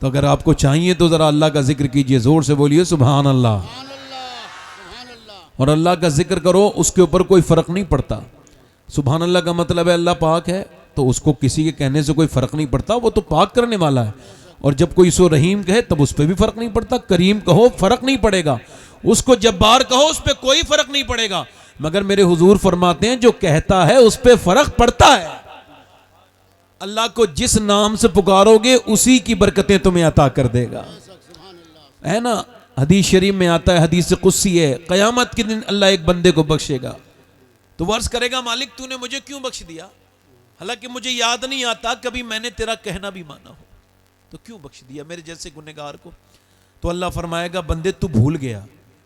तो अगर आपको चाहिए तो ज़रा अल्लाह का जिक्र कीजिए, ज़ोर से बोलिए सुभान अल्लाह। और अल्लाह का जिक्र करो, उसके ऊपर कोई फ़र्क नहीं पड़ता। सुभान अल्लाह का मतलब है अल्लाह पाक है, तो उसको किसी के कहने से कोई फ़र्क नहीं पड़ता, वो तो पाक करने वाला है। और जब कोई सो रहीम कहे तब उस पर भी फ़र्क नहीं पड़ता, करीम कहो फ़र्क नहीं पड़ेगा, उसको जब्बार कहो उस पर कोई फ़र्क नहीं पड़ेगा। मगर मेरे हुजूर फरमाते हैं जो कहता है उस पर फ़र्क पड़ता है। अल्लाह को जिस नाम से पुकारोगे उसी की बरकतें तुम्हें अता कर देगा, है ना। हदीस शरीफ में आता है, हदीस कुद्सी है, क़यामत के दिन अल्लाह एक बंदे को बख्शेगा तो वर्ष करेगा, मालिक तूने मुझे क्यों बख्श दिया, हालांकि मुझे याद नहीं आता कभी मैंने तेरा कहना भी माना हो, तो क्यों बख्श दिया मेरे जैसे गुनहगार को। तो अल्लाह फरमाएगा, बंदे तू भूल गया,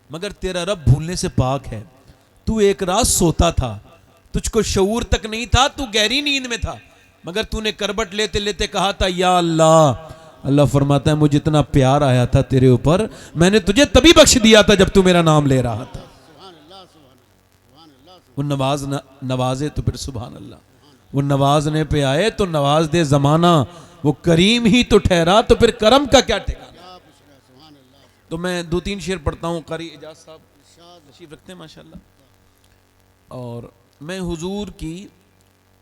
मगर तेरा रब भूलने से पाक है। तू एक रात सोता था, तुझको शऊर तक नहीं था, तू गहरी नींद में था, मगर तूने करबट लेते लेते कहा था या अल्लाह। अल्लाह फरमाता है मुझे इतना प्यार आया था तेरे ऊपर, मैंने तुझे तभी बख्श दिया था जब तू मेरा नाम ले रहा था। वो नवाजे तो फिर सुभान अल्लाह, वो नवाजने पे आए तो नवाज दे जमाना, वो करीम ही तो ठहरा तो फिर करम का क्या ठिकाना। तो मैं 2-3 शेर पढ़ता हूँ, कारी एजाज साहब तशरीफ रखते हैं माशाल्लाह। और मैं हुजूर की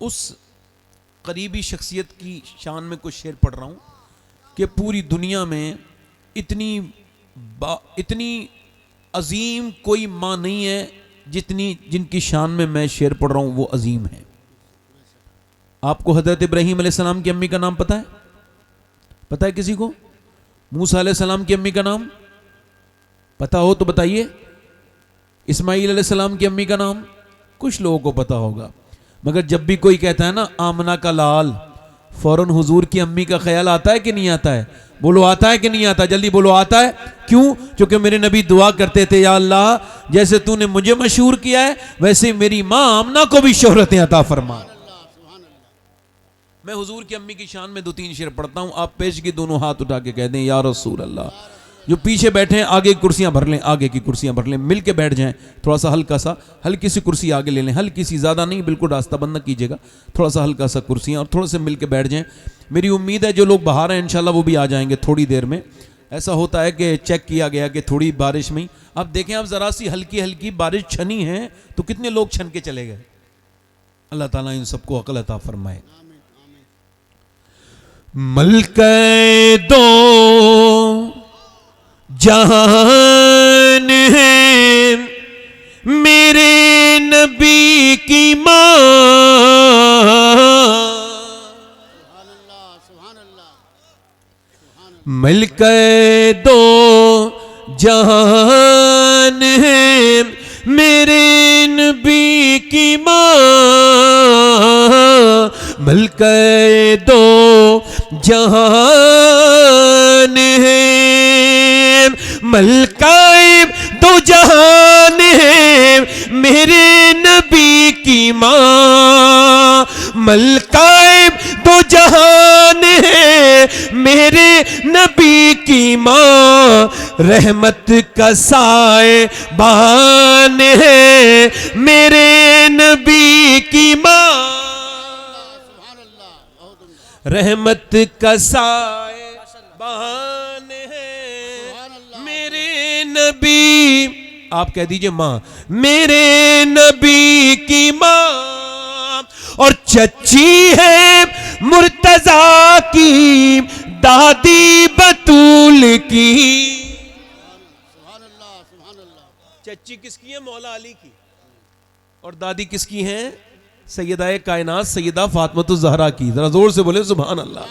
उस करीबी शख्सियत की शान में कुछ शेर पढ़ रहा हूँ कि पूरी दुनिया में इतनी अजीम कोई माँ नहीं है जितनी जिनकी शान में मैं शेर पढ़ रहा हूँ वो अजीम है। आपको हजरत इब्राहीम अलैहिस्सलाम की अम्मी का नाम पता है? पता है किसी को? मूसा अलैहिस्सलाम की अम्मी का नाम पता हो तो बताइए। इस्माईल अलैहिस्सलाम की अम्मी का नाम कुछ लोगों को पता होगा, मगर जब भी कोई कहता है ना आमना का लाल, फौरन हुजूर की अम्मी का ख्याल आता है कि नहीं आता है? बोलो आता है कि नहीं आता? जल्दी बोलो आता है। क्यों? क्योंकि मेरे नबी दुआ करते थे, या अल्लाह जैसे तूने मुझे मशहूर किया है वैसे मेरी माँ आमना को भी शोहरतें अता फरमा। मैं हुजूर की अम्मी की शान में 2-3 शेर पढ़ता हूं, आप पेश की दोनों हाथ उठा के कह दें या रसूल अल्लाह। जो पीछे बैठे हैं आगे की कुर्सियां भर लें, आगे की कुर्सियां भर लें, मिल के बैठ जाएं, थोड़ा सा हल्की सी कुर्सी आगे ले लें, हल्की सी, ज़्यादा नहीं, बिल्कुल रास्ता बंद न कीजिएगा, थोड़ा सा हल्का सा कुर्सियां, और थोड़ा से मिल के बैठ जाएं। मेरी उम्मीद है जो लोग बाहर हैं इंशाल्लाह वो भी आ जाएंगे थोड़ी देर में। ऐसा होता है कि चेक किया गया कि थोड़ी बारिश में, अब देखें आप ज़रा सी हल्की हल्की बारिश छनी है तो कितने लोग छन के चले गए। अल्लाह ताला इन सबको अक़ल अता फरमाए। मलके दो जहान है मेरे नबी की माँ, मलके दो जहान है मेरे नबी की माँ, मलके दो जहान है, मलकाए दो जहान है मेरे नबी की माँ, मलकाए दो जहान है मेरे नबी की माँ, रहमत का साए बान है मेरे नबी की माँ, रहमत का साए बान है मेरे नबी। आप कह दीजिए माँ, मेरे नबी की माँ, और चच्ची है मुर्तजा की दादी बतूल की। चच्ची किसकी है? मौला अली की। और दादी किसकी है? सैयदा कायनात सैयदा फातिमा ज़हरा की। जरा जोर से बोले सुभान अल्लाह।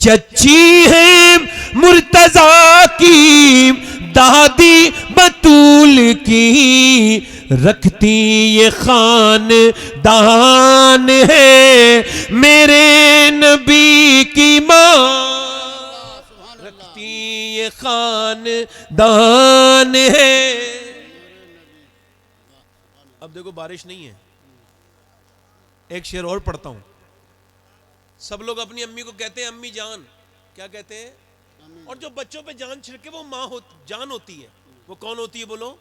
चच्ची है मुर्तजा की दादी बतूल की, रखती ये खान दान है मेरे नबी की माँ, रखती ये खान दान है। अब देखो बारिश नहीं है, एक शेर और पढ़ता हूं। सब लोग अपनी अम्मी को कहते हैं अम्मी जान, क्या कहते हैं? और जो बच्चों पे जान छिड़के वो माँ जान होती है। वो कौन होती है बोलो?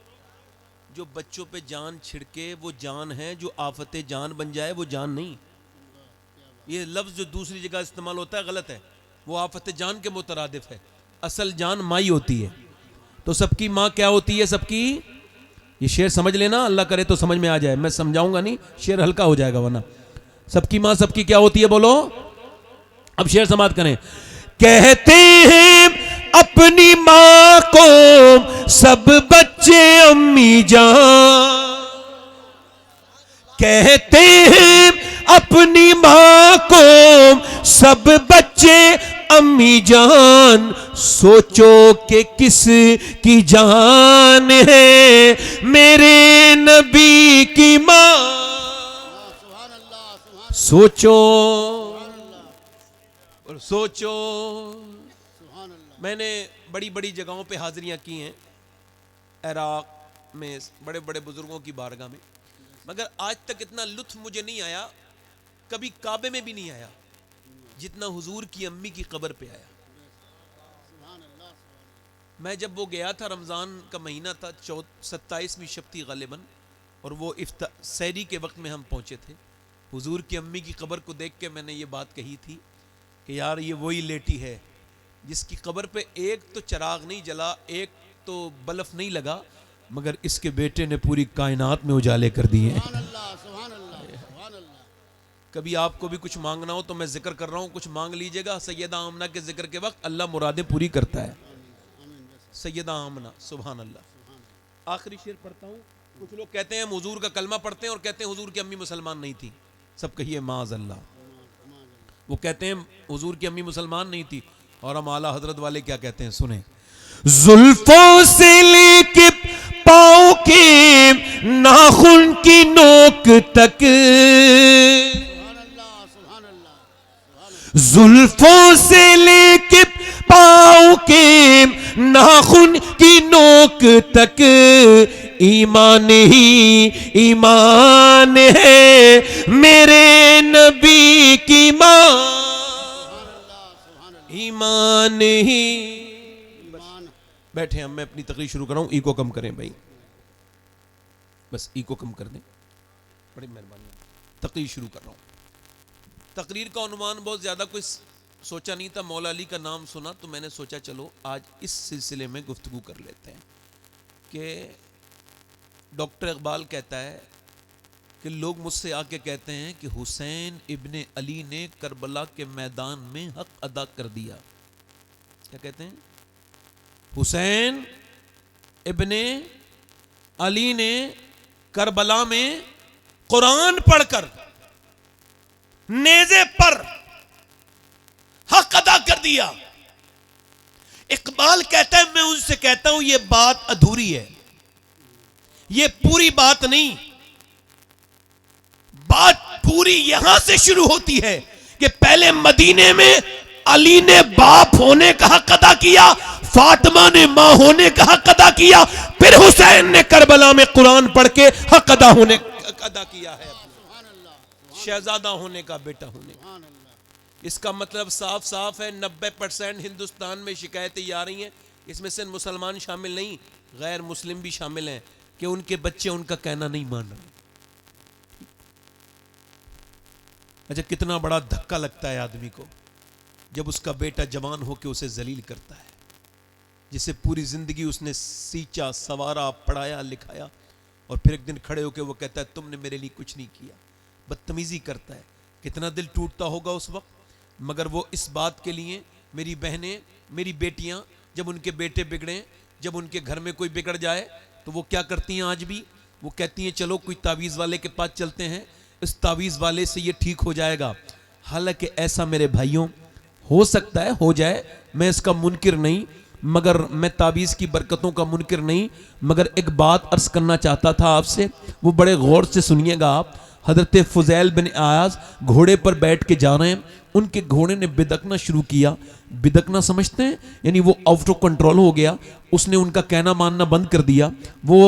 जो बच्चों पे जान छिड़के वो जान है, जो आफत जान बन जाए वो जान नहीं। ये लफ्ज जो दूसरी जगह इस्तेमाल होता है गलत है। वो आफत जान के मुतरादिफ है। असल जान माई होती है। तो सबकी माँ क्या होती है? सबकी, ये शेर समझ लेना, अल्लाह करे तो समझ में आ जाए, मैं समझाऊंगा नहीं, शेर हल्का हो जाएगा वरना। सबकी माँ सबकी क्या होती है? बोलो। अब शेर समाप्त करें। कहते हैं अपनी माँ को सब बच्चे अम्मी जान, कहते हैं अपनी माँ को सब बच्चे अम्मी जान, सोचो कि किस की जान है मेरे नबी की माँ। सोचो और सोचो। मैंने बड़ी बड़ी जगहों पे हाजिरियां की हैं, इराक में बड़े बड़े बुजुर्गों की बारगाह में, मगर आज तक इतना लुत्फ मुझे नहीं आया, कभी काबे में भी नहीं आया, जितना हुजूर की अम्मी की कब्र पे आया। मैं जब वो गया था, रमज़ान का महीना था, 27वीं शब थी गालिबन, और वो सहरी के वक्त में हम पहुंचे थे। हुजूर की अम्मी की कब्र को देख के मैंने ये बात कही थी कि यार ये वही लेटी है जिसकी कब्र पे एक तो चिराग नहीं जला, एक तो बल्ब नहीं लगा, मगर इसके बेटे ने पूरी कायनात में उजाले कर दिए हैं। कभी आपको भी कुछ मांगना हो तो मैं जिक्र कर रहा हूँ, कुछ मांग लीजिएगा। सैयदा आमना के जिक्र के वक्त अल्लाह मुरादें पूरी करता है। सैयदा आमना, सुभान अल्लाह। आखिरी शेर पढ़ता हूँ। कुछ लोग कहते हैं हम हुजूर का कलमा पढ़ते हैं और कहते हैं हुजूर की अम्मी मुसलमान नहीं थी। सब कहिए माज़ अल्लाह। वो कहते हैं हुजूर की अम्मी मुसलमान नहीं थी, और हम आला हजरत वाले क्या कहते हैं, सुने। जुल्फों से लेके पाँव के नाखून की नोक तक, जुल्फों से लेके पाँव के नाखून की नोक तक, ईमान ही ईमान है मेरे नबी की माँ। ईमान ही। बैठे हम, मैं अपनी तकरीर शुरू कर रहा हूँ। ईको कम करें भाई, बस ईको कम कर दें, बड़ी मेहरबानी। तकरीर शुरू कर रहा हूँ। तकरीर का उन्वान बहुत ज़्यादा कोई सोचा नहीं था, मौला अली का नाम सुना तो मैंने सोचा चलो आज इस सिलसिले में गुफ्तगू कर लेते हैं कि डॉक्टर इकबाल कहता है कि लोग मुझसे आके कहते हैं कि हुसैन इब्ने अली ने करबला के मैदान में हक अदा कर दिया। क्या कहते हैं? हुसैन इब्ने अली ने करबला में कुरान पढ़कर नेज़े पर हक अदा कर दिया। इकबाल कहता है मैं उनसे कहता हूं यह बात अधूरी है, यह पूरी बात नहीं। बात पूरी यहां से शुरू होती है कि पहले मदीने में अली ने बाप होने का हक अदा किया, फातिमा ने मां होने का हक अदा किया, फिर हुसैन ने करबला में कुरान पढ़ के हक अदा होने अदा किया है, शहजादा होने का, बेटा होने का। इसका मतलब साफ साफ है 90% हिंदुस्तान में शिकायतें आ रही हैं, इसमें से मुसलमान शामिल नहीं, गैर मुस्लिम भी शामिल हैं, कि उनके बच्चे उनका कहना नहीं मान रहे। अच्छा, कितना बड़ा धक्का लगता है आदमी को जब उसका बेटा जवान होकर उसे जलील करता है, जिसे पूरी जिंदगी उसने सींचा, सवारा, पढ़ाया, लिखाया, और फिर एक दिन खड़े होकर वो कहता है तुमने मेरे लिए कुछ नहीं किया, बदतमीजी करता है। कितना दिल टूटता होगा उस वक्त। मगर वो इस बात के लिए, मेरी बहनें, मेरी बेटियां, जब उनके बेटे बिगड़े, जब उनके घर में कोई बिगड़ जाए, तो वो क्या करती हैं आज भी? वो कहती हैं चलो कोई तावीज़ वाले के पास चलते हैं, इस तावीज़ वाले से ये ठीक हो जाएगा। हालांकि ऐसा मेरे भाइयों हो सकता है, हो जाए, मैं इसका मुनकिर नहीं, मगर मैं तावीज़ की बरकतों का मुनकिर नहीं, मगर एक बात अर्ज करना चाहता था आपसे, वो बड़े गौर से सुनिएगा आप। हजरत फुज़ैल बिन आयाज घोड़े पर बैठ के जा रहे हैं, उनके घोड़े ने बिदकना शुरू किया। बिदकना समझते हैं, यानी वो आउट ऑफ कंट्रोल हो गया, उसने उनका कहना मानना बंद कर दिया, वो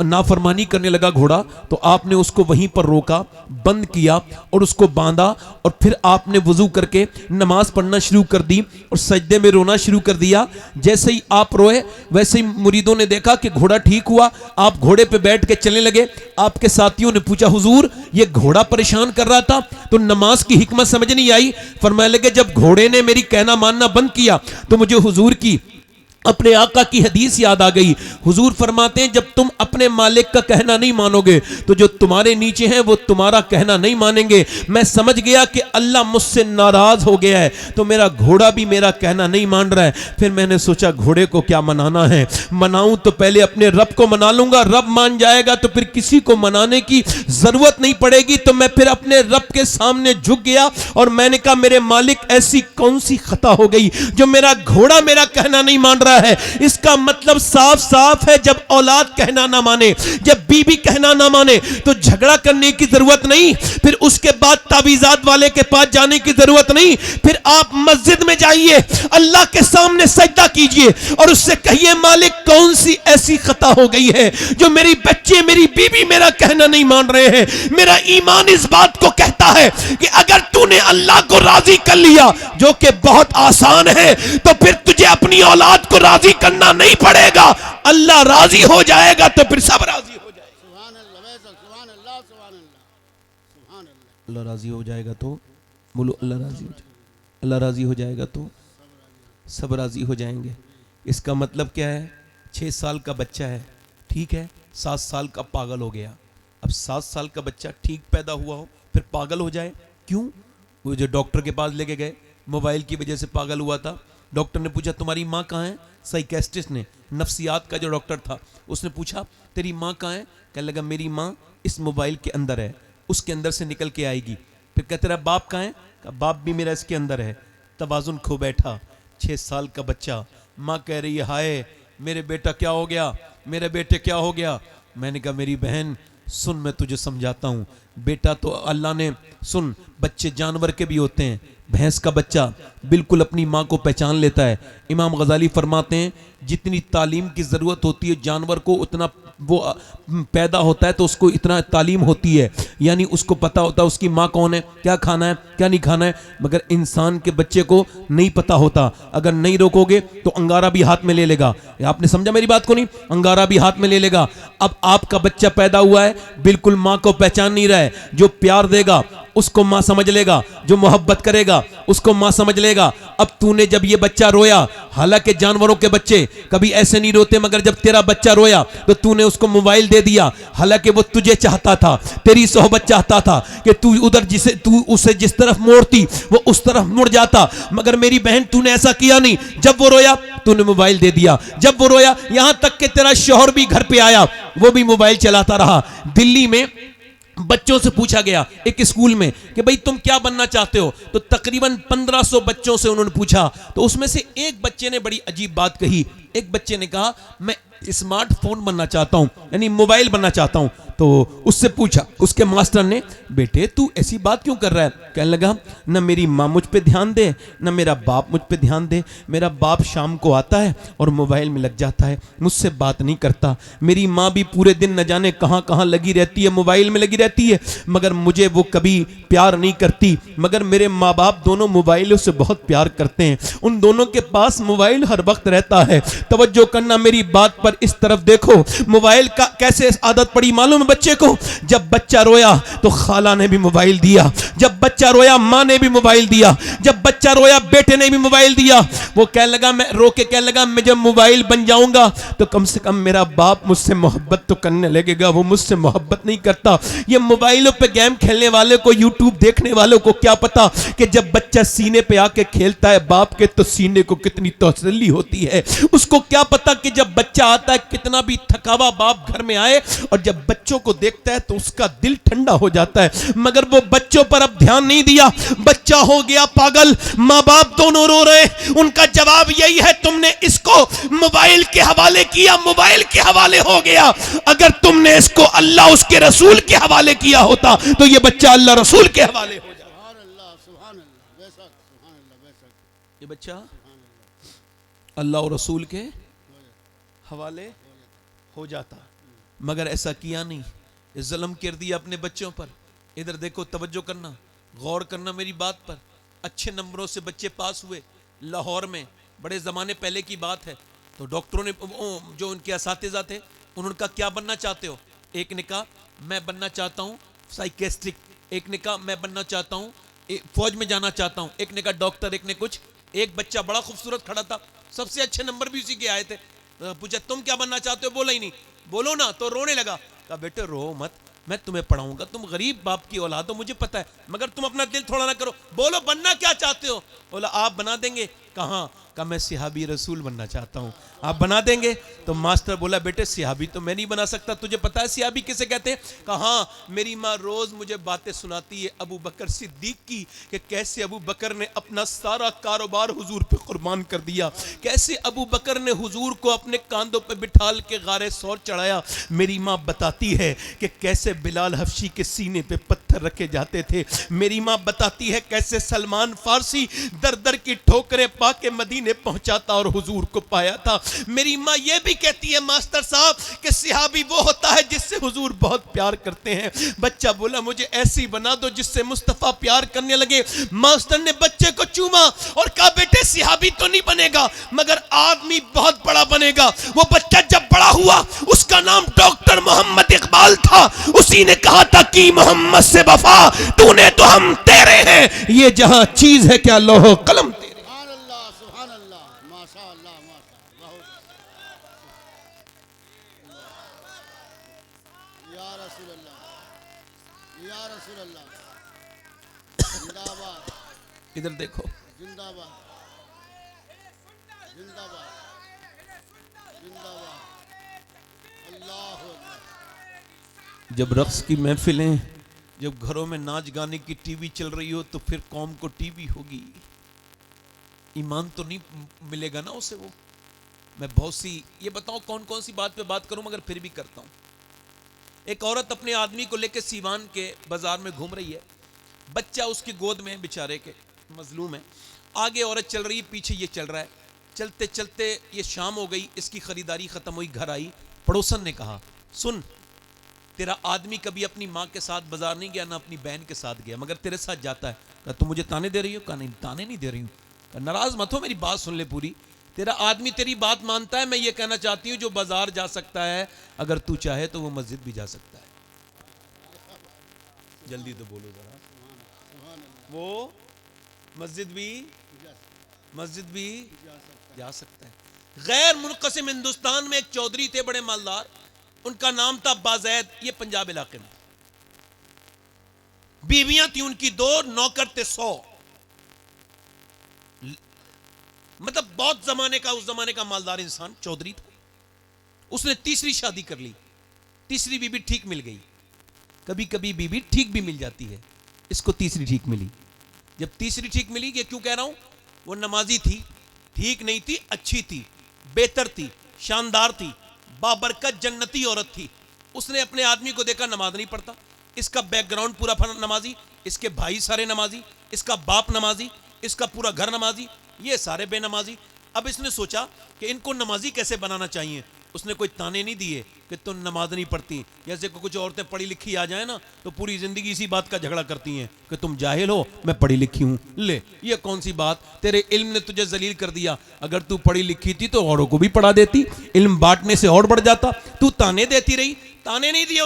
नाफरमानी करने लगा घोड़ा। तो आपने उसको वहीं पर रोका, बंद किया और उसको बांधा, और फिर आपने वुजू करके नमाज पढ़ना शुरू कर दी और सजदे में रोना शुरू कर दिया। जैसे ही आप रोए वैसे ही मुरीदों ने देखा कि घोड़ा ठीक हुआ, आप घोड़े पे बैठ के चलने लगे। आपके साथियों ने पूछा हुजूर ये घोड़ा परेशान कर रहा था, तो नमाज की हिकमत समझ नहीं आई, फरमाने लगे जब घोड़े ने मेरी कहना मानना बंद किया तो मुझे हुजूर की अपने आका की हदीस याद आ गई। हुजूर फरमाते हैं जब तुम अपने मालिक का कहना नहीं मानोगे तो जो तुम्हारे नीचे हैं वो तुम्हारा कहना नहीं मानेंगे। मैं समझ गया कि अल्लाह मुझसे नाराज हो गया है, तो मेरा घोड़ा भी मेरा कहना नहीं मान रहा है। फिर मैंने सोचा घोड़े को क्या मनाना है, मनाऊं तो पहले अपने रब को मना लूंगा, रब मान जाएगा तो फिर किसी को मनाने की जरूरत नहीं पड़ेगी। तो मैं फिर अपने रब के सामने झुक गया और मैंने कहा मेरे मालिक ऐसी कौन सी खता हो गई जो मेरा घोड़ा मेरा कहना नहीं मान रहा है। इसका मतलब साफ साफ है, जब औलाद कहना ना माने, जब बीबी कहना ना माने तो झगड़ा करने की जरूरत नहीं, फिर उसके बाद तावीज़ात वाले के पास जाने की जरूरत नहीं। फिर आप मस्जिद में जाइए, अल्लाह के सामने सजदा कीजिए और उससे कहिए मालिक कौन सी ऐसी खता हो गई है जो मेरी बच्चे मेरी बीबी मेरा कहना नहीं मान रहे हैं। मेरा ईमान इस बात को कहता है कि अगर तूने अल्लाह को राजी कर लिया, जो कि बहुत आसान है, तो फिर तुझे अपनी औलाद को राजी करना नहीं पड़ेगा। अल्लाह राजी हो जाएगा तो फिर सब राजी हो जाएगा। अल्लाह राजी हो जाएगा तो बोलो अल्लाह राजी हो जाएगा। अल्लाह राजी हो जाएगा तो सब राजी हो जाएंगे। इसका मतलब क्या है? 6 साल का बच्चा है, ठीक है, 7 साल का पागल हो गया। अब 7 साल का बच्चा ठीक पैदा हुआ हो फिर पागल हो जाए, क्यों? वो जो डॉक्टर के पास लेके गए, मोबाइल की वजह से पागल हुआ था। डॉक्टर ने पूछा तुम्हारी माँ कहाँ है? साइकेस्ट्रिस्ट ने, नफ्सियात का जो डॉक्टर था, उसने पूछा तेरी माँ कहाँ है? कहने लगा मेरी माँ इस मोबाइल के अंदर है, उसके अंदर से निकल के आएगी। फिर कहते तेरा बाप कहाँ है? कहा बाप भी मेरा इसके अंदर है। तवाजुन खो बैठा 6 साल का बच्चा। माँ कह रही है हाय मेरे बेटा क्या हो गया, मेरे बेटे क्या हो गया? मैंने कहा मेरी बहन सुन, मैं तुझे समझाता हूँ। बेटा तो अल्लाह ने, सुन, बच्चे जानवर के भी होते हैं। भैंस का बच्चा बिल्कुल अपनी माँ को पहचान लेता है। इमाम गजाली फरमाते हैं जितनी तालीम की ज़रूरत होती है जानवर को, उतना वो पैदा होता है तो उसको इतना तालीम होती है, यानी उसको पता होता है उसकी माँ कौन है, क्या खाना है क्या नहीं खाना है। मगर इंसान के बच्चे को नहीं पता होता। अगर नहीं रोकोगे तो अंगारा भी हाथ में ले लेगा। आपने समझा मेरी बात को? नहीं, अंगारा भी हाथ में ले लेगा। अब आपका बच्चा पैदा हुआ है, बिल्कुल माँ को पहचान नहीं रहा है। जो प्यार देगा उसको माँ समझ लेगा, जो मोहब्बत करेगा उसको माँ समझ लेगा। अब तूने जब ये बच्चा रोया, हालांकि जानवरों के बच्चे कभी ऐसे नहीं रोते, मगर जब तेरा बच्चा रोया तो तूने उसको मोबाइल दे दिया। हालांकि वो तुझे चाहता था, तेरी सोहबत चाहता था कि तू उधर तू उसे जिस तरफ मोड़ती वो उस तरफ मुड़ जाता, मगर मेरी बहन तूने ऐसा किया नहीं। जब वो रोया तूने मोबाइल दे दिया। जब वो रोया, यहां तक कि तेरा शौहर भी घर पे आया, वो भी मोबाइल चलाता रहा। दिल्ली में बच्चों से पूछा गया एक स्कूल में कि भाई तुम क्या बनना चाहते हो, तो तकरीबन 1500 बच्चों से उन्होंने पूछा, तो उसमें से एक बच्चे ने बड़ी अजीब बात कही। एक बच्चे ने कहा मैं स्मार्टफोन बनना चाहता हूं, यानी मोबाइल बनना चाहता हूं। तो उससे पूछा उसके मास्टर ने, बेटे तू ऐसी बात क्यों कर रहा है? कहने लगा न मेरी माँ मुझ पे ध्यान दे, न मेरा बाप मुझ पे ध्यान दे। मेरा बाप शाम को आता है और मोबाइल में लग जाता है, मुझसे बात नहीं करता। मेरी माँ भी पूरे दिन न जाने कहाँ कहाँ लगी रहती है, मोबाइल में लगी रहती है, मगर मुझे वो कभी प्यार नहीं करती। मगर मेरे माँ बाप दोनों मोबाइलों से बहुत प्यार करते हैं, उन दोनों के पास मोबाइल हर वक्त रहता है। तवज्जो करना मेरी बात पर, इस तरफ देखो। मोबाइल का कैसे आदत पड़ी मालूम है बच्चे को? जब बच्चा रोया तो खाला ने भी मोबाइल दिया, जब बच्चा रोया माँ ने भी मोबाइल दिया, जब बच्चा रोया बेटे ने भी मोबाइल दिया। वो कहने लगा, मैं रो के कहने लगा मैं जब मोबाइल बन जाऊंगा तो कम से कम मेरा बाप मुझसे मोहब्बत तो करने लगेगा, वो मुझसे मोहब्बत नहीं करता। ये मोबाइलों पे गेम खेलने वाले को, यूट्यूब देखने वालों को क्या पता कि जब बच्चा सीने पे आके खेलता है बाप के, तो सीने को कितनी तसल्ली होती है। उसको क्या पता कि जब बच्चा आता है, कितना भी थकावा बाप घर में आए और जब बच्चों को देखता है तो उसका दिल ठंडा हो जाता है। मगर वो बच्चों पर अब ध्यान नहीं दिया, बच्चा हो गया पागल, माँ बाप दोनों रो रहे। उनका जवाब यही है, तुमने इसको मोबाइल के हवाले किया, मोबाइल के हवाले हो गया। अगर तुमने इसको अल्लाह उसके रसूल के हवाले किया होता तो ये बच्चा अल्लाह रसूल के हवाले हो जाता। ये बच्चा अल्लाह और रसूल के हवाले हो जाता, मगर ऐसा किया नहीं। जुल्म कर दिया अपने बच्चों पर। इधर देखो, तवज्जो करना, गौर करना मेरी बात पर। अच्छे नंबरों से बच्चे पास हुए लाहौर में, बड़े ज़माने पहले की बात है। तो डॉक्टरों ने, जो उनके असातिज़ा थे, उन्होंने कहा क्या बनना चाहते हो? एक ने कहा मैं बनना चाहता हूँ साइकेस्ट्रिक, एक ने कहा मैं बनना चाहता हूँ फौज में जाना चाहता हूं, एक ने कहा डॉक्टर, एक ने कुछ। एक बच्चा बड़ा खूबसूरत खड़ा था, सबसे अच्छे नंबर भी उसी के आए थे। पूछा तुम क्या बनना चाहते हो? बोला ही नहीं। बोलो ना, तो रोने लगा। कहा बेटे रो मत, मैं तुम्हें पढ़ाऊंगा, तुम गरीब बाप की औलाद हो मुझे पता है, मगर तुम अपना दिल थोड़ा ना करो, बोलो बनना क्या चाहते हो? बोला आप बना देंगे। कहाँ? कहा मैं सिहाबी रसूल बनना चाहता हूँ, आप बना देंगे? तो मास्टर बोला बेटे सिहाबी तो मैं नहीं बना सकता, तुझे पता है सिहाबी किसे कहते हैं? कहा मेरी माँ रोज मुझे बातें सुनाती है अबू बकर सिद्दीक की, कि कैसे अबू बकर ने अपना सारा कारोबार हुजूर पे कुर्बान कर दिया, कैसे अबू बकर ने हुजूर को अपने कांधों पे बिठाल के गारे सौर चढ़ाया। मेरी माँ बताती है कि कैसे बिलाल हफ्शी के सीने पे पत्थर रखे जाते थे। मेरी माँ बताती है कैसे सलमान फारसी दर दर की ठोकरें पाके मदीने पहुंचाता और हुजूर को पाया था। मेरी माँ ये भी कहती है मास्टर साहब कि सिहाबी वो होता है जिससे हुजूर बहुत प्यार करते हैं। बच्चा बोला मुझे ऐसी बना दो जिससे मुस्तफा प्यार करने लगे। मास्टर ने बच्चे को चूमा और कहा बेटे सिहाबी तो नहीं बनेगा मगर आदमी बहुत बड़ा बनेगा। वो बच्चा जब बड़ा हुआ उसका नाम डॉक्टर मोहम्मद इकबाल था। उसी ने कहा था कि मोहम्मद से वफा तूने तो हम तेरे हैं, ये जहां चीज है क्या लोहो कलम तेरे। सुभान अल्लाह, माशाअल्लाह, माशाअल्लाह, या रसूल अल्लाह, या रसूल अल्लाह, जिंदाबाद, इधर देखो, जिंदाबाद, जिंदाबाद, जिंदाबाद, अल्लाह अकबर। जब रक्स की महफिलें, जब घरों में नाच गाने की टीवी चल रही हो तो फिर कौम को टीवी होगी, ईमान तो नहीं मिलेगा ना उसे। वो मैं बहुत सी, ये बताओ कौन कौन सी बात पे बात करूं मगर फिर भी करता हूं। एक औरत अपने आदमी को लेकर सीवान के बाजार में घूम रही है, बच्चा उसकी गोद में बेचारे के, मजलूम है। आगे औरत चल रही है, पीछे ये चल रहा है। चलते चलते ये शाम हो गई, इसकी खरीदारी खत्म हुई, घर आई। पड़ोसन ने कहा सुन, तेरा आदमी कभी अपनी माँ के साथ बाजार नहीं गया ना अपनी बहन के साथ गया, मगर तेरे साथ जाता है। कहा तुम मुझे ताने दे रही हो? कहा नहीं ताने नहीं दे रही हूँ। कहा नाराज मत हो, मेरी बात सुन ले पूरी। तेरा आदमी तेरी बात मानता है, मैं ये कहना चाहती हूँ जो बाजार जा सकता है अगर तू चाहे तो वो मस्जिद भी जा सकता है। जल्दी तो बोलो जरा, वो मस्जिद भी जा सकता है। गैर मुनक़सिम हिंदुस्तान में एक चौधरी थे बड़े मालदार, उनका नाम था बाज़ैद, ये पंजाब इलाके में। बीवियां थी उनकी 2, नौकर थे 100। मतलब बहुत जमाने का, उस जमाने का मालदार इंसान चौधरी था। उसने तीसरी शादी कर ली, तीसरी बीवी ठीक मिल गई। कभी कभी बीवी ठीक भी मिल जाती है, इसको तीसरी ठीक मिली। जब तीसरी ठीक मिली, ये क्यों कह रहा हूं, वो नमाजी थी, ठीक नहीं थी, अच्छी थी, बेहतर थी, शानदार थी, बाबरकत जन्नती औरत थी। उसने अपने आदमी को देखा नमाज नहीं पढ़ता, इसका बैकग्राउंड पूरा नमाजी, इसके भाई सारे नमाजी, इसका बाप नमाजी, इसका पूरा घर नमाजी, ये सारे बेनमाजी। अब इसने सोचा कि इनको नमाजी कैसे बनाना चाहिए। उसने कोई ताने नहीं दिए कि तुम नमाज नहीं पढ़ती। जैसे को कुछ औरतें पढ़ी लिखी आ जाए ना तो पूरी जिंदगी इसी बात का झगड़ा करती हैं कि तुम जाहिल हो, मैं पढ़ी लिखी हूं। ले, ये कौन सी बात, तेरे इल्म ने तुझे जलील कर दिया। अगर तू पढ़ी लिखी थी तो औरों को भी पढ़ा देती, इल्म बांटने से और बढ़ जाता। तू ताने देती रही, ताने नहीं दिए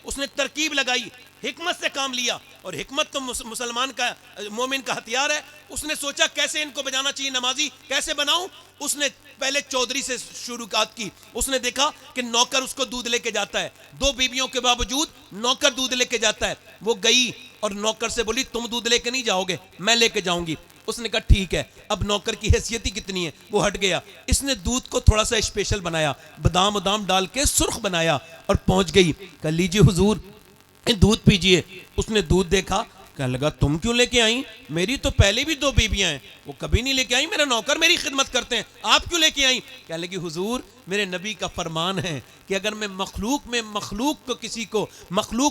उसने तरकीब लगाई, हिकमत से काम लिया। और हिकमत तो मुसलमान का, मोमिन का हथियार है। उसने सोचा कैसे इनको बजाना चाहिए, नमाजी कैसे बनाऊं। उसने पहले चौधरी से शुरुआत की। उसने देखा कि नौकर उसको दूध लेके जाता है, 2 बीवियों के बावजूद नौकर दूध लेके जाता है। वो गई और नौकर से बोली तुम दूध लेके नहीं जाओगे, मैं लेके जाऊंगी। उसने कहा ठीक है। अब नौकर की हैसियत ही कितनी है, वो हट गया। इसने दूध को थोड़ा सा स्पेशल बनाया, बादाम बादाम डाल के सुर्ख बनाया और पहुंच गई। कह लीजिए हुजूर दूध पीजिए। उसने दूध देखा, कहने लगा तुम क्यों लेके आई, मेरी तो पहले भी 2 बीबियां हैं, वो कभी नहीं लेके आई, मेरा नौकर मेरी खिदमत करते हैं, आप क्यों लेके आई। कहने लगी हुजूर मेरे नबी का फरमान है कि अगर मैं मखलूक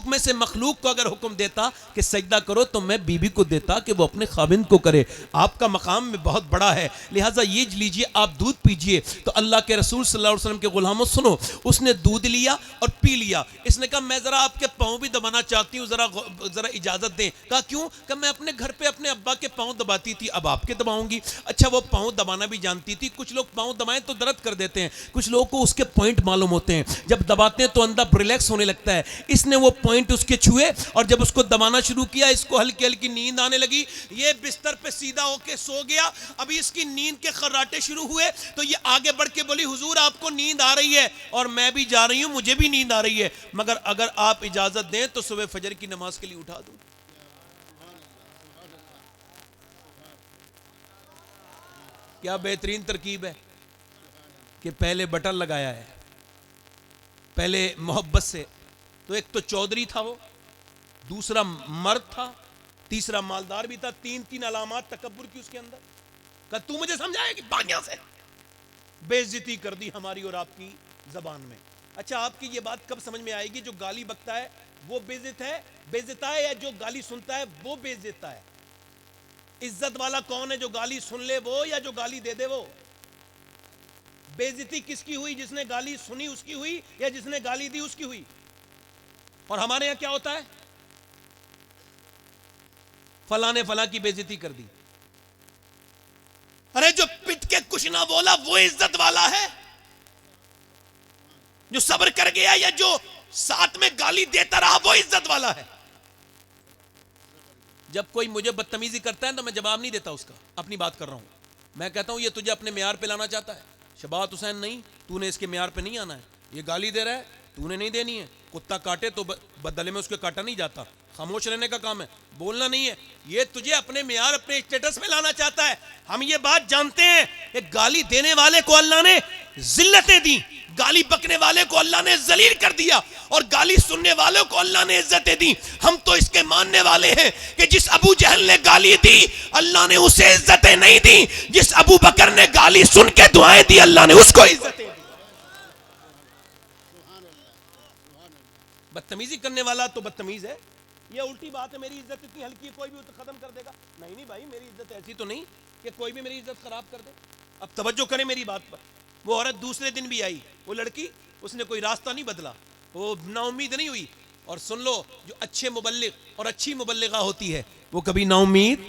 में से मखलूक को अगर हुक्म देता कि सजदा करो तो मैं बीबी को देता कि वो अपने खाविंद को करे। आपका मकाम में बहुत बड़ा है, लिहाजा ये लीजिए आप दूध पीजिए। तो अल्लाह के रसूल सल्लल्लाहु अलैहि वसल्लम के गुलामों सुनो, उसने दूध लिया और पी लिया। इसने कहा मैं जरा आपके पाँव भी दबाना चाहती हूँ, जरा इजाजत दें। कहा क्यों? कि मैं अपने घर पे अपने अब्बा के पाँव दबाती थी, अब आपके दबाऊंगी। अच्छा, वो पाँव दबाना भी जानती थी। कुछ लोग पाँव दबाएं तो दर्द कर देते हैं, कुछ लोगों को उसके पॉइंट मालूम होते हैं, जब दबाते हैं तो अंदर रिलैक्स होने लगता है। इसने वो पॉइंट उसके छुए और जब उसको दबाना शुरू किया, इसको हल्की हल्की नींद आने लगी। ये बिस्तर पे सीधा होके सो गया। अभी इसकी नींद के खर्राटे शुरू हुए तो ये आगे बढ़ के बोली, हुजूर आपको नींद आ रही है और मैं भी जा रही हूं, मुझे भी नींद आ रही है, मगर अगर आप इजाजत दें तो सुबह फजर की नमाज के लिए उठा दूं। क्या बेहतरीन तरकीब है कि पहले बटन लगाया है, पहले मोहब्बत से। तो एक तो चौधरी था वो, दूसरा मर्द था, तीसरा मालदार भी था। तीन अलामात तकब्बुर की उसके अंदर। का तू मुझे समझाएगी बागिया से बेइज्जती कर दी हमारी और आपकी जबान में। अच्छा, आपकी ये बात कब समझ में आएगी? जो गाली बकता है वो बेइज्जत है, या जो गाली सुनता है वो बेइज्जत है? इज्जत वाला कौन है? जो गाली सुन ले वो, या जो गाली दे दे वो? बेइज्जती किसकी हुई? जिसने गाली सुनी उसकी हुई, या जिसने गाली दी उसकी हुई? और हमारे यहां क्या होता है? फला ने फला की बेइज्जती कर दी। अरे जो पिट के कुछ ना बोला वो इज्जत वाला है, जो सब्र कर गया या जो साथ में गाली देता रहा वो इज्जत वाला है। जब कोई मुझे बदतमीजी करता है तो मैं जवाब नहीं देता उसका, अपनी बात कर रहा हूं। मैं कहता हूं ये तुझे अपने म्यार पे लाना चाहता है, शबात हुसैन नहीं, तूने इसके म्यार पे नहीं आना है। ये गाली दे रहा है, तूने नहीं देनी है। कुत्ता काटे तो बदले में उसके काटा नहीं जाता, खामोश रहने का काम है, बोलना नहीं है। ये तुझे अपने म्यार, अपने स्टेटस में लाना चाहता है। हम ये बात जानते हैं, एक गाली देने वाले को अल्लाह ने जिल्लतें दी, गाली बकने वाले को अल्लाह ने जलील कर दिया, और गाली सुनने वालों को अल्लाह ने इज्जतें दी। हम तो इसके मानने वाले हैं कि जिस अबू जहल ने गाली दी अल्लाह ने उसे इज्जतें नहीं दी, जिस अबू बकर ने गाली सुन के दुआएं दी अल्लाह ने उसको इज्जतें दी। बदतमीजी करने वाला तो बदतमीज है। ये उल्टी बात है, मेरी इज्जत इतनी हल्की है कोई भी तो खत्म कर देगा। नहीं भाई, मेरी इज्जत ऐसी तो नहीं कि कोई भी मेरी इज्जत खराब कर दे। अब तवज्जो करें मेरी बात पर। वो औरत दूसरे दिन भी आई, वो लड़की, उसने कोई रास्ता नहीं बदला, वो नाउम्मीद नहीं हुई। और सुन लो, जो अच्छे मुबल्लिग और अच्छी मुबल्लिगा होती है वो कभी नाउम्मीद,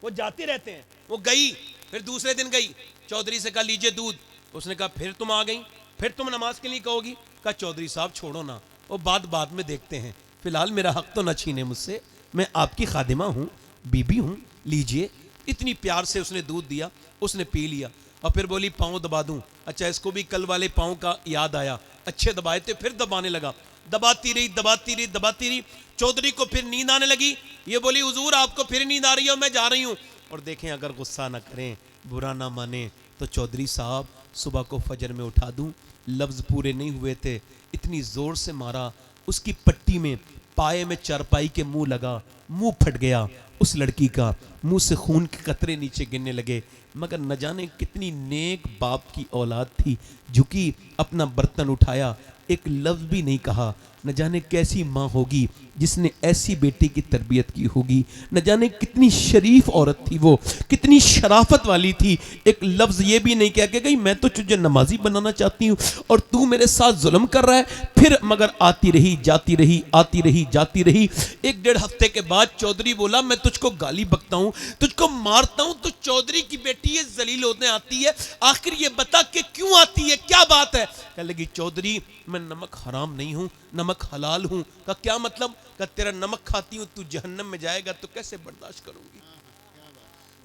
वो जाते रहते हैं। वो गई, फिर दूसरे दिन गई, चौधरी से कहा लीजिए दूध। उसने कहा फिर तुम आ गई, फिर तुम नमाज के लिए कहोगी? कहा चौधरी साहब छोड़ो ना, वो बात बाद में देखते हैं, फिलहाल मेरा हक तो न छीने मुझसे, मैं आपकी खादिमा हूँ, बीबी हूँ, लीजिए। इतनी प्यार से उसने दूध दिया, उसने पी लिया और फिर बोली पाँव दबा दूं। अच्छा, इसको भी कल वाले पाँव का याद आया, अच्छे दबाए थे, फिर दबाने लगा, दबाती रही। चौधरी को फिर नींद आने लगी। ये बोली हुजूर आपको फिर नींद आ रही है और मैं जा रही हूँ। और देखें, अगर गुस्सा ना करें, बुरा ना माने, तो चौधरी साहब सुबह को फजर में उठा दूं। लफ्ज़ पूरे नहीं हुए थे, इतनी ज़ोर से मारा, उसकी पट्टी में, पाए में चारपाई के मुंह लगा, मुंह फट गया। उस लड़की का मुंह से खून के कतरे नीचे गिरने लगे। मगर न जाने कितनी नेक बाप की औलाद थी, झुकी, अपना बर्तन उठाया, एक लफ्ज़ भी नहीं कहा। न जाने कैसी माँ होगी जिसने ऐसी बेटी की तरबियत की होगी। न जाने कितनी शरीफ औरत थी वो, कितनी शराफत वाली थी। एक लफ्ज़ ये भी नहीं कह के गई मैं तो तुझे नमाजी बनाना चाहती हूँ और तू मेरे साथ जुल्म कर रहा है। फिर मगर आती रही, जाती रही, आती रही, जाती रही। 1-1.5 हफ्ते के बाद चौधरी बोला मैं तुझको गाली बकता हूँ, तुझको मारता हूँ, तो चौधरी की बेटी ये जलील होने आती है, आखिर ये बता कि क्यों आती है, क्या बात है? कहने लगी चौधरी मैं नमक हराम नहीं हूँ, नमक हलाल हूँ। का क्या मतलब? का तेरा नमक खाती हूँ, तू जहन्नम में जाएगा तो कैसे बर्दाश्त करूंगी?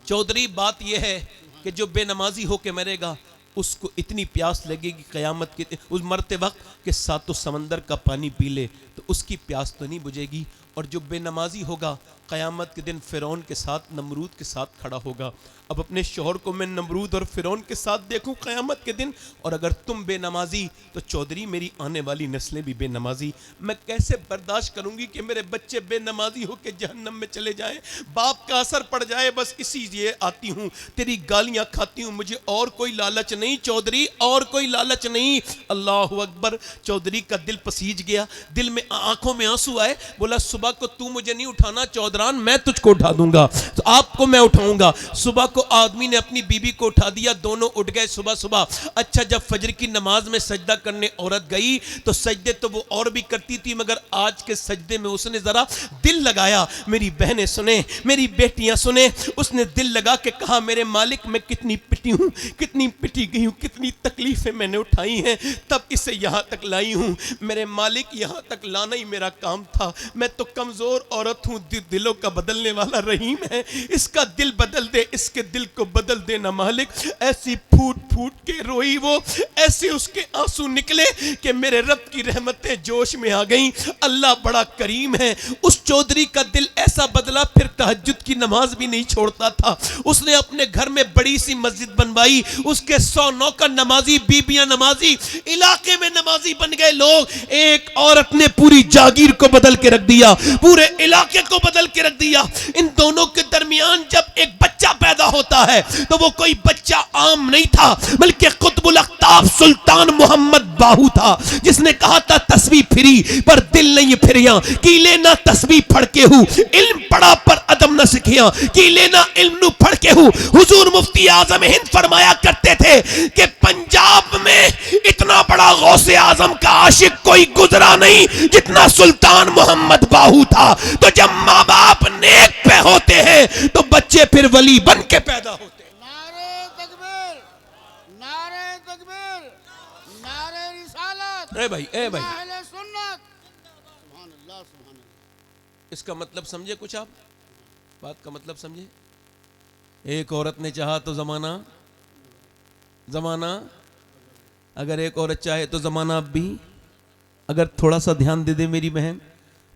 चौधरी बात यह है कि जो बेनमाजी होके मरेगा उसको इतनी प्यास लगेगी क़यामत के उस मरते वक्त कि सातों समंदर का पानी पी ले तो उसकी प्यास तो नहीं बुझेगी। और जो बेनमाजी होगा क़यामत के दिन फ़िरौन के साथ, नमरूद के साथ खड़ा होगा। अब अपने शोहर को मैं नमरूद और फ़िरौन के साथ देखूं क़यामत के दिन, और अगर तुम बेनमाजी तो चौधरी मेरी आने वाली नस्लें भी बेनमाजी। मैं कैसे बर्दाश्त करूंगी कि मेरे बच्चे बेनमाजी होकर जहन्नम में चले जाएं, बाप का असर पड़ जाए। बस इसी लिए आती हूँ, तेरी गालियाँ खाती हूँ, मुझे और कोई लालच नहीं चौधरी, और कोई लालच नहीं। अल्लाह अकबर। चौधरी का दिल पसीज गया, दिल में आंखों में आंसू आए। बोला सुबह को तू मुझे नहीं उठाना चौधरान, मैं तुझको उठा दूंगा, तो आपको मैं उठाऊंगा। सुबह को आदमी ने अपनी बीबी को उठा दिया, दोनों उठ गए सुबह सुबह। अच्छा, जब फजर की नमाज में सजदा करने औरत गई तो सजदे तो वो और भी करती थी, मगर आज के सजदे में उसने जरा दिल लगाया। मेरी बहनें सुने, मेरी बेटियां सुने, उसने दिल लगा के कहा, मेरे मालिक मैं कितनी पिटी हूं, कितनी पिटी गई हूं, कितनी तकलीफें मैंने उठाई हैं, तब इसे यहां तक लाई हूं। मेरे मालिक यहां तक लाना ही मेरा काम था। मैं तो कमजोर औरत हूं, दिलों का बदलने वाला रहीम है, इसका दिल बदल दे, इसके दिल को बदल देना मालिक। ऐसी फूट फूट के रोई वो, ऐसे उसके आंसू निकले कि मेरे रब की रहमतें जोश में आ गईं। अल्लाह बड़ा करीम है। उस चौधरी का दिल ऐसा बदला, फिर तहज्जुद की नमाज भी नहीं छोड़ता था। उसने अपने घर में बड़ी सी मस्जिद बनवाई, उसके 100 नौकर नमाजी, बीबियां नमाजी, इलाके में नमाजी बन गए लोग। एक औरत ने पूरी जागीर को बदल के रख दिया, पूरे इलाके को बदल के रख दिया। इन दोनों के दरमियान जब एक बच्चा पैदा होता है तो वो कोई बच्चा आम नहीं था, बल्कि कुतुबुल अख्ताब सुल्तान मोहम्मद बाहू था, जिसने कहा था तस्बीह फिरी पर दिल नहीं फिरिया, की लेना तस्बीह फड़के हूं, इल्म पढ़ा पर अदम न सीखिया, की लेना इल्म नु फड़के हूं। हुजूर मुफ्ती आजम हिंद फरमाया करते थे कि पंजाब में इतना बड़ा गौसे आजम का आशिक कोई गुजरा नहीं जितना सुल्तान मोहम्मद बाहू था। तो जब माँ बाप नेक पे होते हैं तो बच्चे फिर वली बन के पैदा होते हैं। नारे तकबीर, नारे तकबीर, नारे रिसालत, ए भाई अहले सुन्नत। सुभान अल्लाह, सुभान अल्लाह। इसका मतलब समझे कुछ आप? बात का मतलब समझे? एक औरत ने चाहा तो जमाना, अगर एक औरत चाहे तो जमाना अब भी, अगर थोड़ा सा ध्यान दे दे मेरी बहन,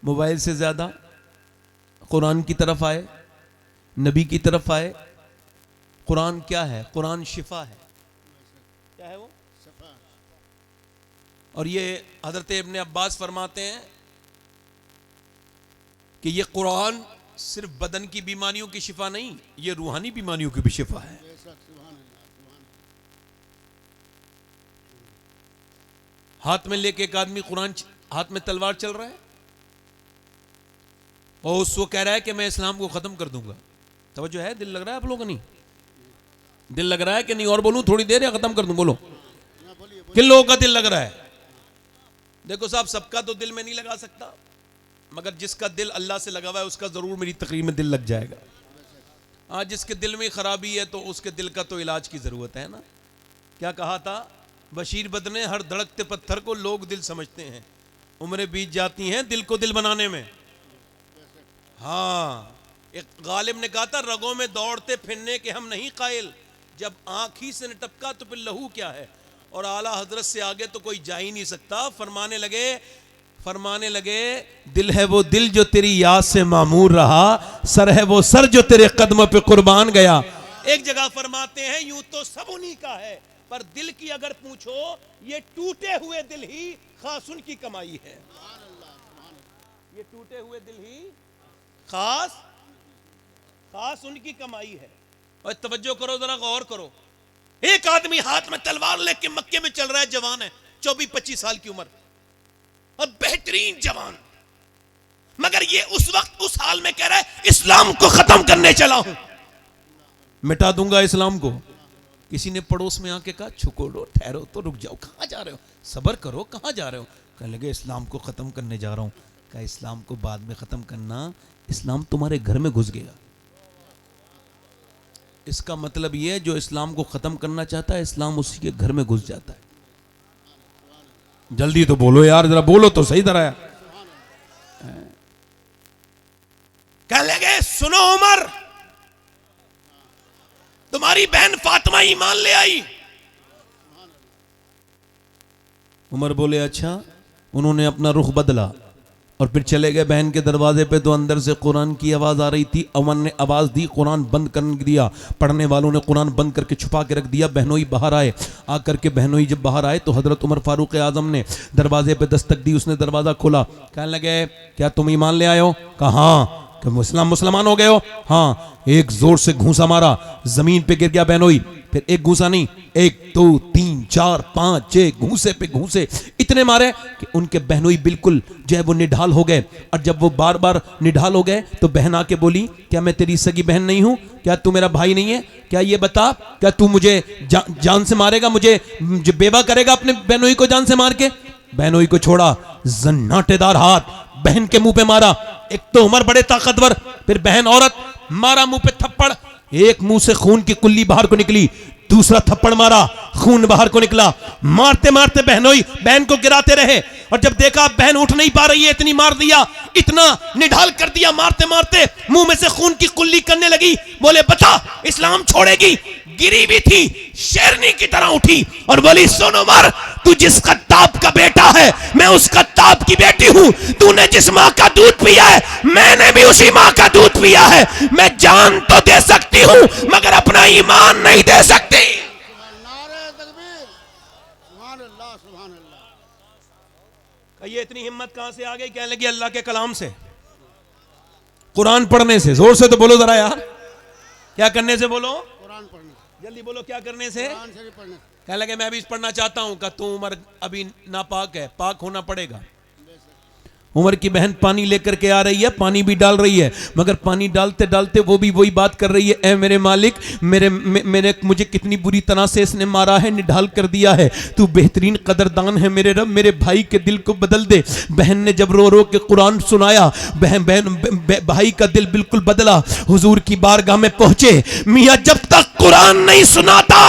मोबाइल से ज्यादा कुरान की तरफ आए, नबी की तरफ आए। कुरान क्या है? कुरान शिफा है। क्या है वो? सफा। और ये हजरत इब्ने अब्बास फरमाते हैं कि ये कुरान सिर्फ बदन की बीमारियों की शिफा नहीं, ये रूहानी बीमारियों की भी शिफा है। बेशक, सुभान अल्लाह, सुभान अल्लाह। हाथ में लेके एक आदमी कुरान, हाथ में तलवार चल रहा है और उसको कह रहा है कि मैं इस्लाम को खत्म कर दूंगा। तवज्जो है? दिल लग रहा है आप लोगों को? नहीं दिल लग रहा है कि नहीं? और बोलूं थोड़ी देर या खत्म कर दूं? बोलो, ना बोलिए, किन लोगों का दिल लग रहा है? देखो साहब, सबका तो दिल में नहीं लगा सकता, मगर जिसका दिल अल्लाह से लगा हुआ है उसका जरूर मेरी तकरीर में दिल लग जाएगा। आज जिसके दिल में खराबी है तो उसके दिल का तो इलाज की जरूरत है ना। क्या कहा था बशीर बद ने? हर धड़कते पत्थर को लोग दिल समझते हैं, उम्रें बीत जाती हैं दिल को दिल बनाने में। हाँ, एक गालिब ने कहा था, रगों में दौड़ते फिरने के हम नहीं कायल, जब आंख ही से न टपका तो फिर लहू क्या है। और आला हजरत से आगे तो कोई जा ही नहीं सकता। फरमाने लगे दिल है वो दिल जो तेरी याद से मामूर रहा, सर है वो सर जो तेरे कदमों पे कुर्बान गया। एक जगह फरमाते हैं यूं तो सब उन्हीं का है, पर दिल की अगर पूछो ये टूटे हुए दिल ही खास उनकी कमाई है। ये टूटे हुए दिल ही खास उनकी कमाई है। और तवज्जो करो, जरा गौर करो, एक आदमी हाथ में तलवार लेके मक्के में चल रहा है, जवान है, 24-25 साल की उम्र, और बेहतरीन जवान, मगर ये उस वक्त उस हाल में कह रहा है इस्लाम को खत्म करने चला हूं, मिटा दूंगा इस्लाम को। किसी ने पड़ोस में आके कहा छुकोड़ो, ठहरो तो, रुक जाओ, कहां जा रहे हो, सबर करो, कहां जा रहे हो? कहने लगे इस्लाम को खत्म करने जा रहा हूं। कहा इस्लाम को बाद में खत्म करना, इस्लाम तुम्हारे घर में घुस गया। इसका मतलब यह है जो इस्लाम को खत्म करना चाहता है, इस्लाम उसी के घर में घुस जाता है। जल्दी तो बोलो यार, जरा बोलो तो सही तरह। कहने लगे सुनो उमर, तुम्हारी बहन फातिमा ईमान ले आई। उमर बोले अच्छा। उन्होंने अपना रुख बदला और फिर चले गए बहन के दरवाजे पे, तो अंदर से कुरान की आवाज आ रही थी। अमन ने आवाज दी, कुरान बंद कर दिया, पढ़ने वालों ने कुरान बंद करके छुपा के रख दिया। बहनोई बाहर आए, आकर के बहनोई जब बाहर आए तो हजरत उमर फारूक आजम ने दरवाजे पे दस्तक दी। उसने दरवाजा खोला, कहने लगे क्या तुम ईमान ले आए हो? कहा कि मुसलमान हो गए हो? हाँ। एक जोर से घूंसा मारा, जमीन पे गिर गया बहनोई, फिर एक घूसा नहीं, 1 2 3 4 5 6 घूसे पे घूसे इतने मारे कि उनके बहनोई बिल्कुल जो है वो निढाल हो गए। और जब वो बार बार निढाल हो गए तो बहन आके बोली, क्या मैं तेरी सगी बहन नहीं हूं? क्या तू मेरा भाई नहीं है? क्या ये बता, क्या तू मुझे जान से मारेगा, मुझे बेवा करेगा अपने बहनोई को जान से मार के? बहनोई को छोड़ा, जन्नाटेदार हाथ बहन के मुंह पे मारा। एक तो उमर बड़े ताकतवर, फिर बहन औरत, मारा मुंह पे थप्पड़, एक मुंह से खून की कुल्ली बाहर को निकली, दूसरा थप्पड़ मारा, खून बाहर को निकला। मारते मारते बहनोई बहन को गिराते रहे, और जब देखा बहन उठ नहीं पा रही है, इतनी मार दिया, इतना निढाल कर दिया, मारते मारते मुंह में से खून की कुल्ली करने लगी। बोले बता इस्लाम छोड़ेगी? गिरी भी थी, शेरनी की तरह उठी और बोली, सुन उमर, तू जिस कत्ताब का बेटा है मैं उस कत्ताब की बेटी हूं। तूने जिस मां का दूध पिया है मैंने भी उसी मां का दूध पिया है। मैं जान तो दे सकती हूं मगर अपना ईमान नहीं दे सकती। नारे तकबीर, सुभान अल्लाह, सुभान अल्लाह। ये इतनी हिम्मत कहां से आ गई? कहने लगी अल्लाह के कलाम से, कुरान पढ़ने से। जोर से तो बोलो जरा यार, क्या करने से? बोलो कुरान पढ़ने, जल्दी बोलो, क्या करने से? कुरान शरीफ पढ़ने। कहने लगे मैं भी पढ़ना चाहता हूं। का तू उमर अभी नापाक है, पाक होना पड़ेगा। उमर की बहन पानी लेकर के आ रही है, पानी भी डाल रही है, मगर पानी डालते डालते वो भी वही बात कर रही है, ऐ मेरे मालिक, मेरे मुझे कितनी बुरी तरह से इसने मारा है, निढाल कर दिया है। तू बेहतरीन कदरदान है मेरे रब, मेरे भाई के दिल को बदल दे। बहन ने जब रो रो के कुरान सुनाया, भाई का दिल बिल्कुल बदला। हुजूर की बारगाह में पहुंचे। मियां जब तक कुरान नहीं सुनाता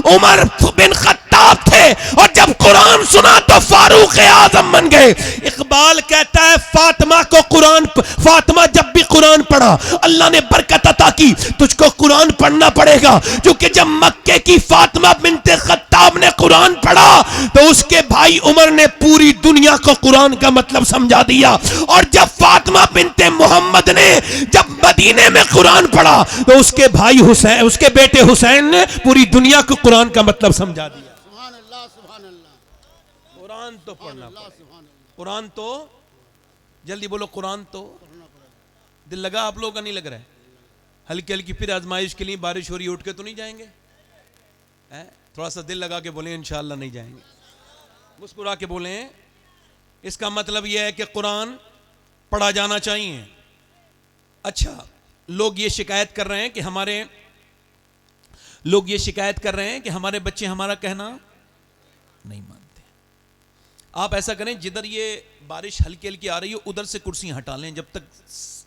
उमर बिन खत्ताब थे, और जब कुरान सुना तो फारूक आजम बन गए। इकबाल कहता है फातिमा जब भी कुरान पढ़ा अल्लाह ने बरकत अता की। तुझको कुरान पढ़ना पड़ेगा, क्योंकि जब मक्के की फातिमा बिनते खत्ताब ने कुरान पढ़ा तो उसके भाई उमर ने पूरी दुनिया को कुरान का मतलब समझा दिया। और जब फातिमा बिनते मोहम्मद ने जब मदीने में कुरान पढ़ा तो उसके भाई हुसैन, उसके बेटे हुसैन ने पूरी दुनिया को कुरान का मतलब समझा दिया। सुभान अल्लाह, सुभान अल्लाह। कुरान तो पढ़ना अल्लाह, पड़ेगा। सुभान अल्लाह। कुरान तो, जल्दी बोलो, कुरान तो। दिल लगा आप लोगों का? नहीं लग रहा है? हल्की हल्की फिर आजमाइश के लिए बारिश हो रही है, उठ के तो नहीं जाएंगे? थोड़ा सा दिल लगा के बोले इंशाअल्लाह नहीं जाएंगे, मुस्कुरा के बोले। इसका मतलब यह है कि कुरान पढ़ा जाना चाहिए। अच्छा, लोग ये शिकायत कर रहे हैं कि हमारे बच्चे हमारा कहना नहीं मानते। आप ऐसा करें, जिधर ये बारिश हल्की हल्की आ रही है उधर से कुर्सियां हटा लें, जब तक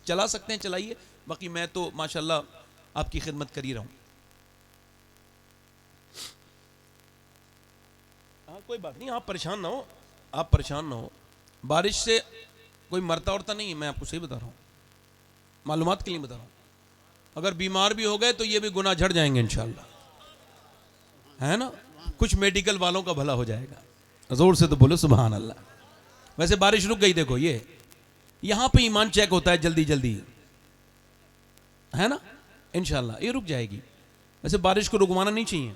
चला सकते हैं चलाइए, बाकी मैं तो माशाल्लाह आपकी खिदमत कर ही रहा हूं। हाँ, कोई बात नहीं, आप परेशान ना हो। बारिश से कोई मरता उरता नहीं है, मैं आपको सही बता रहा हूं, मालूमात के लिए बता रहा हूं। अगर बीमार भी हो गए तो ये भी गुनाह झड़ जाएंगे इंशाल्लाह, है ना? कुछ मेडिकल वालों का भला हो जाएगा। जोर से तो बोलो सुभान अल्लाह। वैसे बारिश रुक गई, देखो ये यहां पे ईमान चेक होता है जल्दी जल्दी, है ना? इंशाल्लाह ये रुक जाएगी। वैसे बारिश को रुकवाना नहीं चाहिए,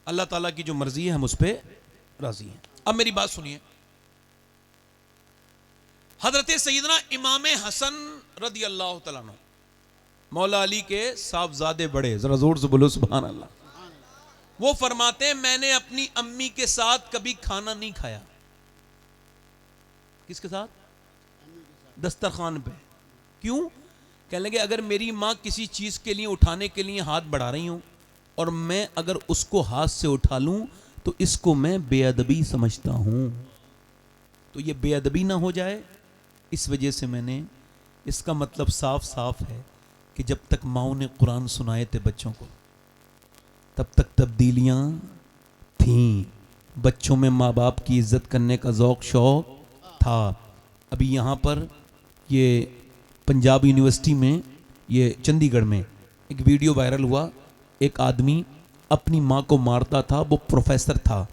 अल्लाह ताला की जो मर्जी है हम उस पर राजी हैं। अब मेरी बात सुनिए, हजरत सैयदना इमाम हसन रदी अल्लाह तआला अन्हु, मौला अली के साहबजादे बड़े, जरा जोर से बोलो सुभान अल्लाह। वो फरमाते हैं मैंने अपनी अम्मी के साथ कभी खाना नहीं खाया। किसके साथ? दस्तरखान पे। क्यों? कहने लगे अगर मेरी माँ किसी चीज के लिए उठाने के लिए हाथ बढ़ा रही हूं और मैं अगर उसको हाथ से उठा लूं तो इसको मैं बेअदबी समझता हूं, तो ये बेअदबी ना हो जाए, इस वजह से मैंने, इसका मतलब साफ साफ है कि जब तक माओ ने कुरान सुनाए थे बच्चों को तब तक तब्दीलियां थीं। बच्चों में माँ बाप की इज्जत करने का ज़ौक़ शौक़ था। अभी यहाँ पर ये पंजाब यूनिवर्सिटी में, ये चंडीगढ़ में एक वीडियो वायरल हुआ, एक आदमी अपनी माँ को मारता था, वो प्रोफेसर था।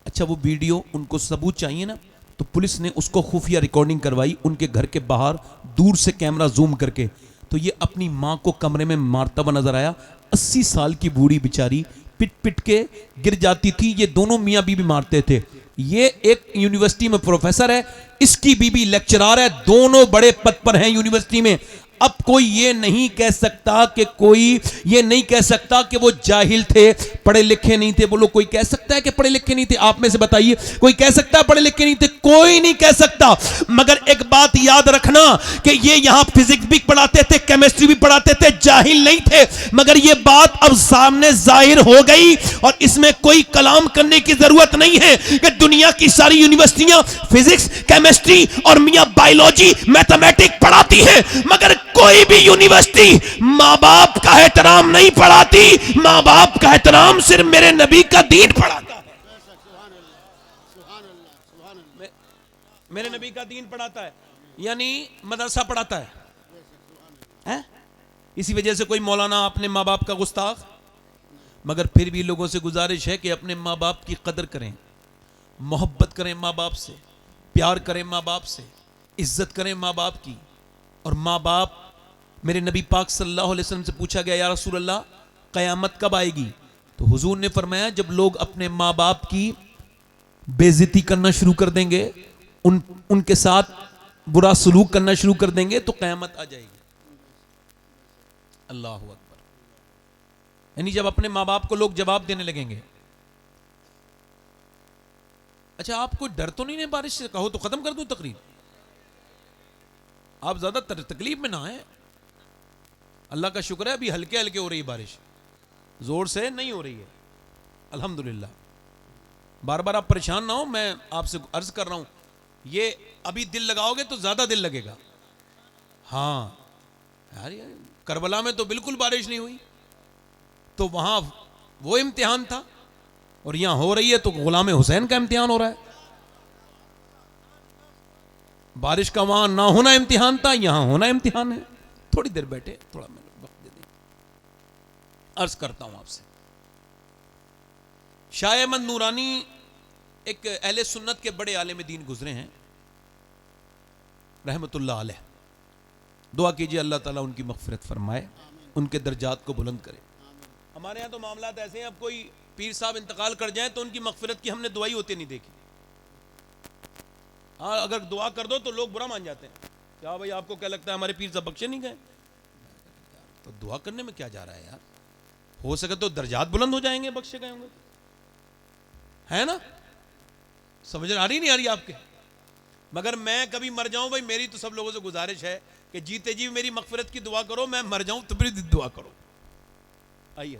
अच्छा, वो वीडियो उनको सबूत चाहिए ना, तो पुलिस ने उसको खुफिया रिकॉर्डिंग करवाई उनके घर के बाहर, दूर से कैमरा जूम करके, तो ये अपनी माँ को कमरे में मारता हुआ नजर आया। 80 साल की बूढ़ी बेचारी पिट पिट के गिर जाती थी। ये दोनों मियाँ बीवी मारते थे। ये एक यूनिवर्सिटी में प्रोफेसर है, इसकी बीबी लेक्चरर है, दोनों बड़े पद पर हैं यूनिवर्सिटी में। अब कोई ये नहीं कह सकता कि वो जाहिल थे, पढ़े लिखे नहीं थे। बोलो, कोई कह सकता है कि पढ़े लिखे नहीं थे? आप में से बताइए, कोई कह सकता है पढ़े लिखे नहीं थे? कोई नहीं कह सकता। मगर एक बात याद रखना कि ये यहां फिजिक्स भी पढ़ाते थे, केमिस्ट्री भी पढ़ाते थे, जाहिल नहीं थे। मगर ये बात अब सामने जाहिर हो गई और इसमें कोई कलाम करने की जरूरत नहीं है कि दुनिया की सारी यूनिवर्सिटियां फिजिक्स, केमिस्ट्री और मियां बायोलॉजी, मैथमेटिक्स पढ़ाती है, मगर कोई भी यूनिवर्सिटी मां बाप का एहतराम नहीं पढ़ाती। मां बाप का एहतराम सिर्फ मेरे नबी का दीन पढ़ाता है। मेरे नबी का दीन पढ़ाता है, यानी मदरसा पढ़ाता है? इसी वजह से कोई मौलाना अपने माँ बाप का गुस्ताख। मगर फिर भी लोगों से गुजारिश है कि अपने माँ बाप की कदर करें, मोहब्बत करें माँ बाप से, प्यार करें माँ बाप से, इज्जत करें माँ बाप की। और माँ बाप, मेरे नबी पाक सल्लल्लाहु अलैहि वसल्लम से पूछा गया, या रसूल अल्लाह, क़यामत कब आएगी? तो हुजूर ने फरमाया, जब लोग अपने माँ बाप की बेइज्जती करना शुरू कर देंगे, उनके साथ बुरा सलूक करना शुरू कर देंगे, तो क़यामत आ जाएगी। अल्लाह हू अकबर। यानी जब अपने माँ बाप को लोग जवाब देने लगेंगे। अच्छा, आपको डर तो नहीं है बारिश से? कहो तो खत्म कर दूं तकरीर। आप ज्यादा तकलीफ में ना आए। अल्लाह का शुक्र है, अभी हल्के हल्के हो रही है बारिश, जोर से नहीं हो रही है, अल्हम्दुलिल्लाह। बार बार आप परेशान ना हो, मैं आपसे अर्ज कर रहा हूं, ये अभी दिल लगाओगे तो ज्यादा दिल लगेगा। हाँ यार, करबला में तो बिल्कुल बारिश नहीं हुई, तो वहां वो इम्तिहान था, और यहां हो रही है तो गुलाम हुसैन का इम्तिहान हो रहा है। बारिश का वहां ना होना इम्तिहान था, यहां होना इम्तिहान है। थोड़ी देर बैठे, थोड़ा मैं वक्त दे दें। अर्ज करता हूं आपसे, शाह अहमद नूरानी एक अहले सुन्नत के बड़े आलिम दीन गुजरे हैं, रहमतुल्लाह अलैह। दुआ कीजिए अल्लाह ताला उनकी मग़फ़िरत फरमाए, उनके दर्जात को बुलंद करे। हमारे यहाँ तो मामलात ऐसे हैं, अब कोई पीर साहब इंतकाल कर जाए तो उनकी मग़फ़िरत की हमने दुआई होती नहीं देखी। हाँ, अगर दुआ कर दो तो लोग बुरा मान जाते हैं, क्या भाई आपको क्या लगता है हमारे पीर साहब बख्शे नहीं गए? तो दुआ करने में क्या जा रहा है यार? हो सके तो दर्जात बुलंद हो जाएंगे, बख्शे गए होंगे, है ना? समझ आ रही नहीं आ रही आपके? मगर मैं कभी मर जाऊं, भाई मेरी तो सब लोगों से गुजारिश है कि जीते जी मेरी मग़फ़िरत की दुआ करो, मैं मर जाऊं तो फिर दुआ करो। आइए